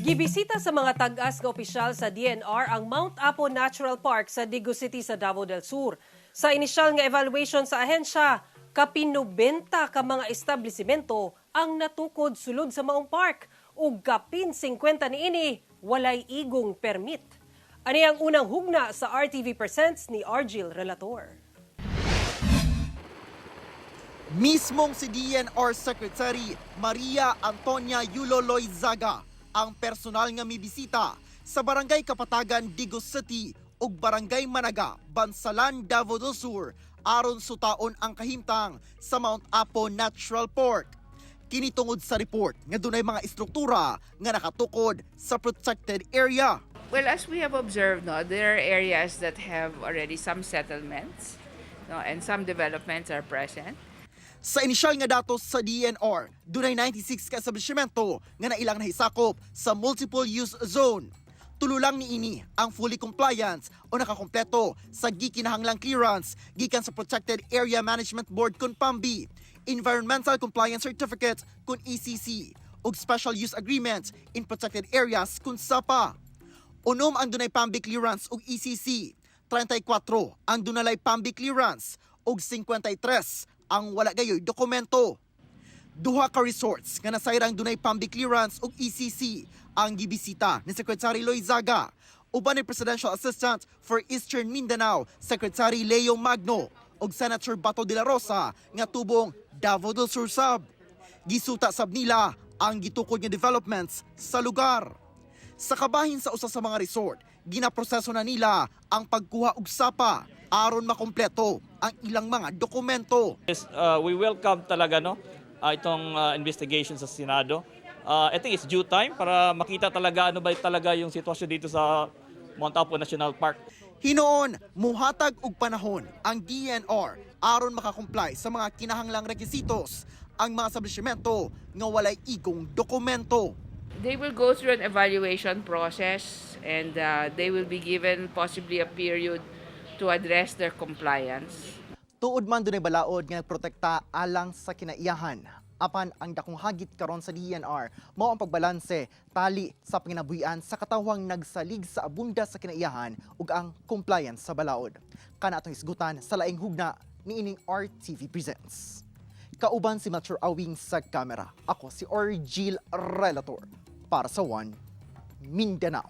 Gibisita sa mga tag-as nga opisyal sa DNR ang Mount Apo Natural Park sa Digo City sa Davao del Sur. Sa inisyal nga evaluation sa ahensya, kapinubenta ka mga establisimento ang natukod sulod sa maong park ug kapin 50 niini walay igong permit. Ani ang unang hugna sa RTV Presents ni Argil Relator. Mismong si DNR Secretary Maria Antonia Yulo Loizaga ang personal nga mibisita sa Barangay Kapatagan, Digo City ug Barangay Managa, Bansalan, Davao del Sur aron sutaon ang kahimtang sa Mount Apo Natural Park. Kini tungod sa report nga dunay mga istruktura nga nakatukod sa protected area. Well, as we have observed, there are areas that have already some settlements, and some developments are present. Sa inisyal nga datos sa DNR, dunay 96 ka establishmento nga nailang nahisakop sa multiple use zone. Tulo lang niini ang fully compliant o nakakompleto sa gikinahanglang clearance gikan sa Protected Area Management Board kun PAMBI, Environmental Compliance Certificate kun ECC, ug Special Use Agreement in Protected Areas kun SAPA. Unom ang dunay PAMBI clearance ug ECC, 34 ang dunay PAMBI clearance ug 53 ang wala gayoy dokumento. Duha ka resorts nga nasayrang dunay PAMBI clearance ug ECC ang gibisita ni Secretary Loizaga. Uban ni Presidential Assistant for Eastern Mindanao, Secretary Leo Magno ug Senator Bato de la Rosa nga tubong Davao del Sur sab. Gisuta sab nila ang gitukod nga developments sa lugar. Sa kabahin sa usa sa mga resort, ginaproseso na nila ang pagkuha og sapa aron makompleto ang ilang mga dokumento. Yes, we welcome talaga itong investigation sa Senado. I think it's due time para makita talaga ano ba talaga yung sitwasyon dito sa Mount Apo National Park. Hinoon, muhatag og panahon ang DNR aron makakomply sa mga kinahanglang requisitos ang mga establishmento nga walay igong dokumento. They will go through an evaluation process and they will be given possibly a period to address their compliance. Tuod man dunay balaod nga protekta alang sa kinaiyahan. Apan ang dakong hagit karon sa DNR mao ang pagbalanse tali sa panginabuhian sa katawhang nagsalig sa abunda sa kinaiyahan ug ang compliance sa balaod. Kana atong isgutan sa laing hugna niining RTV Presents. Kauban si Mature Awing sa kamera. Ako si Argil Relator para sa One Mindanao.